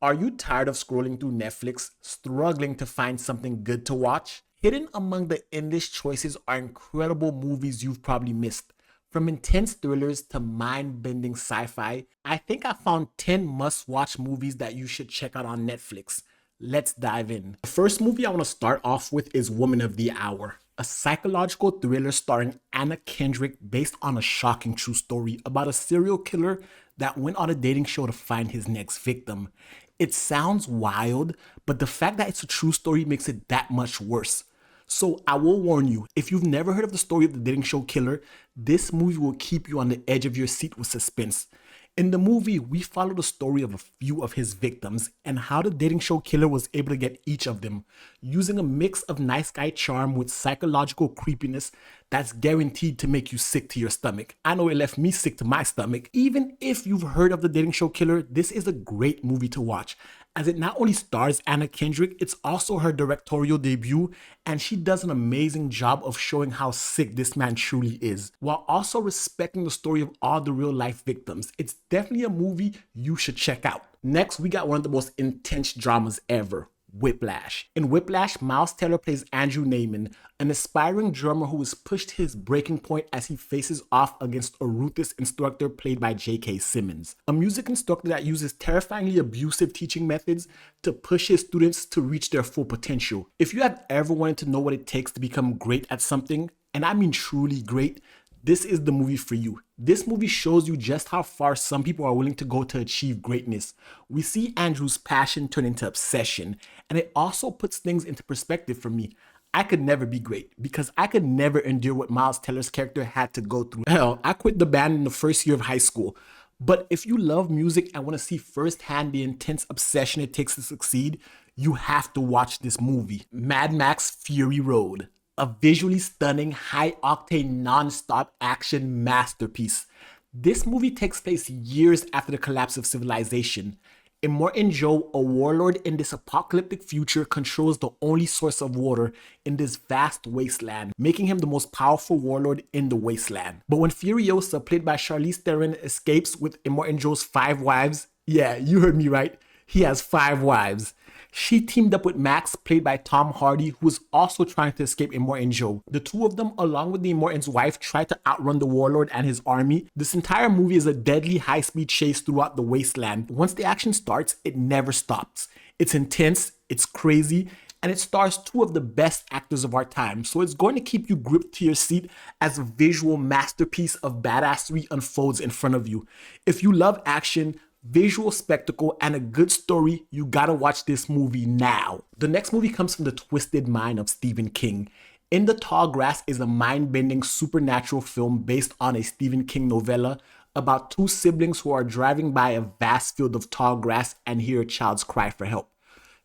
Are you tired of scrolling through Netflix, struggling to find something good to watch? Hidden among the endless choices are incredible movies you've probably missed. From intense thrillers to mind bending sci fi, I think I found 10 must watch movies that you should check out on Netflix. Let's dive in. The first movie I want to start off with is Woman of the Hour, a psychological thriller starring Anna Kendrick based on a shocking true story about a serial killer that went on a dating show to find his next victim. It sounds wild, but the fact that it's a true story makes it that much worse. So I will warn you, if you've never heard of the story of the dating show killer, this movie will keep you on the edge of your seat with suspense. In the movie, we follow the story of a few of his victims and how the dating show killer was able to get each of them, using a mix of nice guy charm with psychological creepiness that's guaranteed to make you sick to your stomach. I know it left me sick to my stomach. Even if you've heard of the dating show killer, this is a great movie to watch, as it not only stars Anna Kendrick, it's also her directorial debut, and she does an amazing job of showing how sick this man truly is, while also respecting the story of all the real life victims. It's definitely a movie you should check out. Next, we got one of the most intense dramas ever, Whiplash. In Whiplash, Miles Teller plays Andrew Naiman, an aspiring drummer who has pushed his breaking point as he faces off against a ruthless instructor played by J.K. Simmons, a music instructor that uses terrifyingly abusive teaching methods to push his students to reach their full potential. If you have ever wanted to know what it takes to become great at something, and I mean truly great, this is the movie for you. This movie shows you just how far some people are willing to go to achieve greatness. We see Andrew's passion turn into obsession, and it also puts things into perspective for me. I could never be great because I could never endure what Miles Teller's character had to go through. Hell, I quit the band in the first year of high school. But if you love music and want to see firsthand the intense obsession it takes to succeed, you have to watch this movie, Mad Max Fury Road, a visually stunning, high-octane, non-stop action masterpiece. This movie takes place years after the collapse of civilization. Immortan Joe, a warlord in this apocalyptic future, controls the only source of water in this vast wasteland, making him the most powerful warlord in the wasteland. But when Furiosa, played by Charlize Theron, escapes with Immortan Joe's 5 wives, yeah, you heard me right, he has 5 wives. She teamed up with Max, played by Tom Hardy, who is also trying to escape Immortan Joe. The two of them, along with the Immortan's wife, try to outrun the warlord and his army. This entire movie is a deadly high-speed chase throughout the wasteland. Once the action starts, it never stops. It's intense, it's crazy, and it stars two of the best actors of our time, so it's going to keep you gripped to your seat as a visual masterpiece of badassery unfolds in front of you. If you love action, visual spectacle, and a good story, you gotta watch this movie now. The next movie comes from the twisted mind of Stephen King. In the Tall Grass is a mind-bending supernatural film based on a Stephen King novella about two siblings who are driving by a vast field of tall grass and hear a child's cry for help.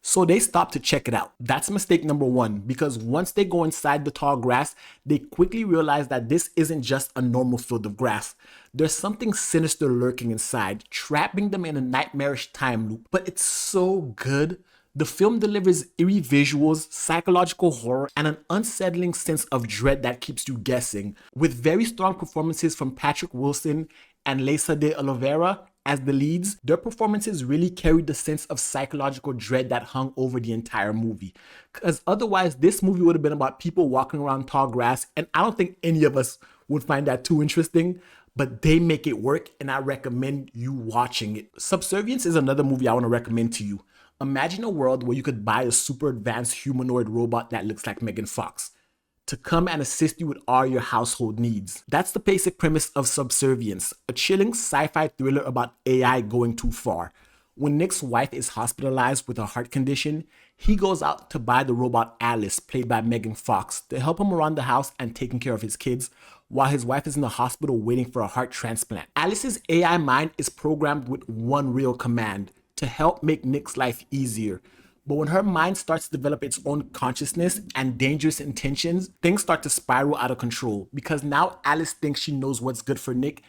So they stop to check it out. That's mistake number one, because once they go inside the tall grass, they quickly realize that this isn't just a normal field of grass. There's something sinister lurking inside, trapping them in a nightmarish time loop. But it's so good. The film delivers eerie visuals, psychological horror, and an unsettling sense of dread that keeps you guessing. With very strong performances from Patrick Wilson and Lesa de Oliveira as the leads, their performances really carried the sense of psychological dread that hung over the entire movie. Because otherwise, this movie would have been about people walking around tall grass, and I don't think any of us would find that too interesting, but they make it work, and I recommend you watching it. Subservience is another movie I want to recommend to you. Imagine a world where you could buy a super advanced humanoid robot that looks like Megan Fox to come and assist you with all your household needs. That's the basic premise of Subservience, a chilling sci-fi thriller about AI going too far. When Nick's wife is hospitalized with a heart condition, he goes out to buy the robot Alice, played by Megan Fox, to help him around the house and taking care of his kids, while his wife is in the hospital waiting for a heart transplant. Alice's AI mind is programmed with one real command: to help make Nick's life easier. But when her mind starts to develop its own consciousness and dangerous intentions, things start to spiral out of control, because now Alice thinks she knows what's good for Nick,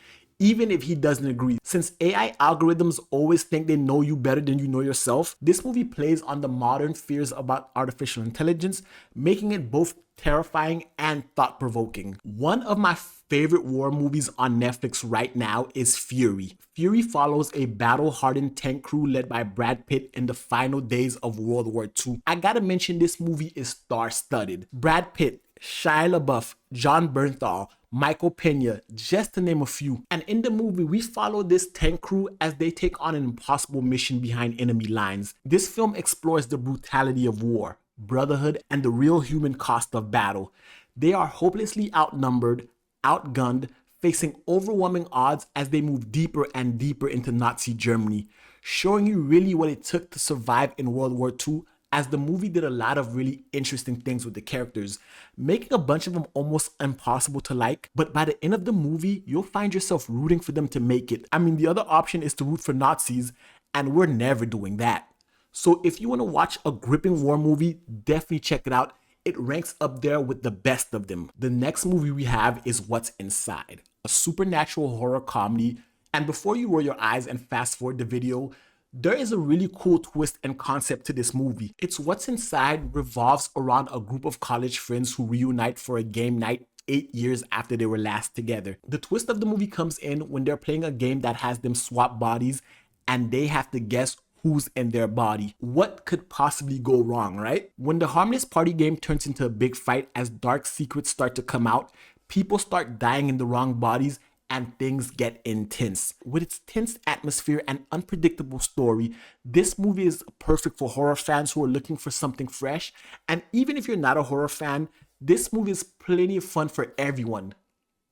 even if he doesn't agree. Since AI algorithms always think they know you better than you know yourself, this movie plays on the modern fears about artificial intelligence, making it both terrifying and thought-provoking. One of my favorite war movies on Netflix right now is Fury. Fury follows a battle-hardened tank crew led by Brad Pitt in the final days of World War II. I gotta mention this movie is star-studded. Brad Pitt, Shia LaBeouf, John Bernthal, Michael Pena, just to name a few. And in the movie, we follow this tank crew as they take on an impossible mission behind enemy lines. This film explores the brutality of war, brotherhood, and the real human cost of battle. They are hopelessly outnumbered, outgunned, facing overwhelming odds as they move deeper and deeper into Nazi Germany, showing you really what it took to survive in World War II, as the movie did a lot of really interesting things with the characters, making a bunch of them almost impossible to like, but by the end of the movie, you'll find yourself rooting for them to make it. I mean, the other option is to root for Nazis, and we're never doing that. So if you want to watch a gripping war movie, definitely check it out. It ranks up there with the best of them. The next movie we have is What's Inside, a supernatural horror comedy. And before you roll your eyes and fast forward the video, there is a really cool twist and concept to this movie. It's What's Inside revolves around a group of college friends who reunite for a game night 8 years after they were last together. The twist of the movie comes in when they're playing a game that has them swap bodies and they have to guess who's in their body. What could possibly go wrong, right? When the harmless party game turns into a big fight as dark secrets start to come out, people start dying in the wrong bodies, and things get intense. With its tense atmosphere and unpredictable story, this movie is perfect for horror fans who are looking for something fresh. And even if you're not a horror fan, this movie is plenty of fun for everyone,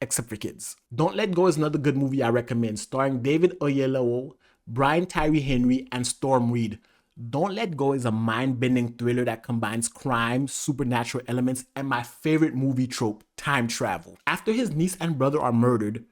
except for kids. Don't Let Go is another good movie I recommend, starring David Oyelowo, Brian Tyree Henry, and Storm Reed. Don't Let Go is a mind-bending thriller that combines crime, supernatural elements, and my favorite movie trope, time travel. After his niece and brother are murdered,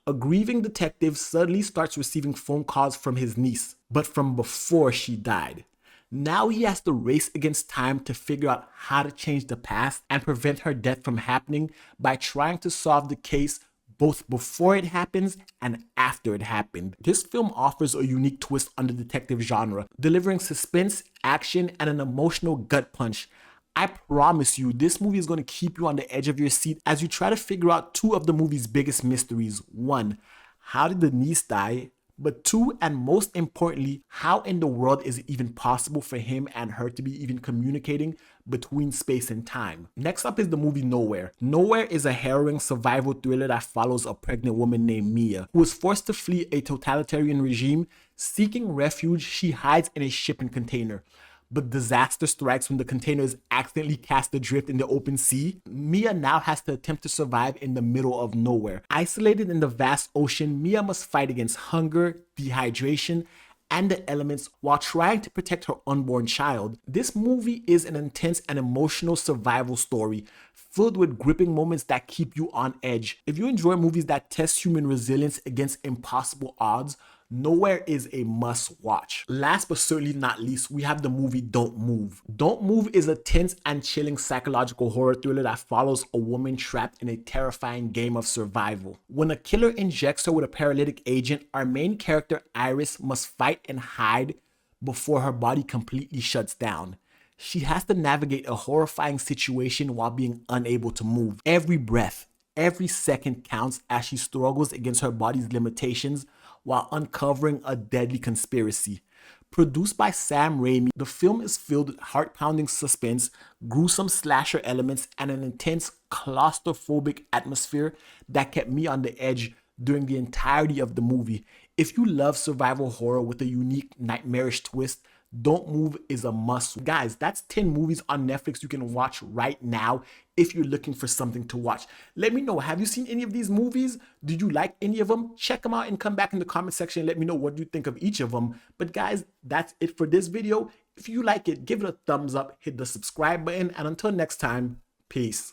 a grieving detective suddenly starts receiving phone calls from his niece, but from before she died. Now he has to race against time to figure out how to change the past and prevent her death from happening by trying to solve the case both before it happens and after it happened. This film offers a unique twist on the detective genre, delivering suspense, action, and an emotional gut punch. I promise you, this movie is going to keep you on the edge of your seat as you try to figure out two of the movie's biggest mysteries. One, how did the niece die? But two, and most importantly, how in the world is it even possible for him and her to be even communicating between space and time? Next up is the movie Nowhere. Nowhere is a harrowing survival thriller that follows a pregnant woman named Mia, who is forced to flee a totalitarian regime. Seeking refuge, she hides in a shipping container. But disaster strikes when the container is accidentally cast adrift in the open sea. Mia now has to attempt to survive in the middle of nowhere. Isolated in the vast ocean, Mia must fight against hunger, dehydration, and the elements while trying to protect her unborn child. This movie is an intense and emotional survival story filled with gripping moments that keep you on edge. If you enjoy movies that test human resilience against impossible odds, Nowhere is a must watch. Last but certainly not least, we have the movie Don't Move. Don't Move is a tense and chilling psychological horror thriller that follows a woman trapped in a terrifying game of survival. When a killer injects her with a paralytic agent, our main character Iris must fight and hide before her body completely shuts down. She has to navigate a horrifying situation while being unable to move. Every breath, every second counts as she struggles against her body's limitations while uncovering a deadly conspiracy. Produced by Sam Raimi, the film is filled with heart-pounding suspense, gruesome slasher elements, and an intense claustrophobic atmosphere that kept me on the edge during the entirety of the movie. If you love survival horror with a unique nightmarish twist, Don't Move is a must. Guys, that's 10 movies on Netflix you can watch right now if you're looking for something to watch. Let me know, have you seen any of these movies? Did you like any of them? Check them out and come back in the comment section and let me know what you think of each of them. But guys, that's it for this video. If you like it, give it a thumbs up, hit the subscribe button, and until next time, peace.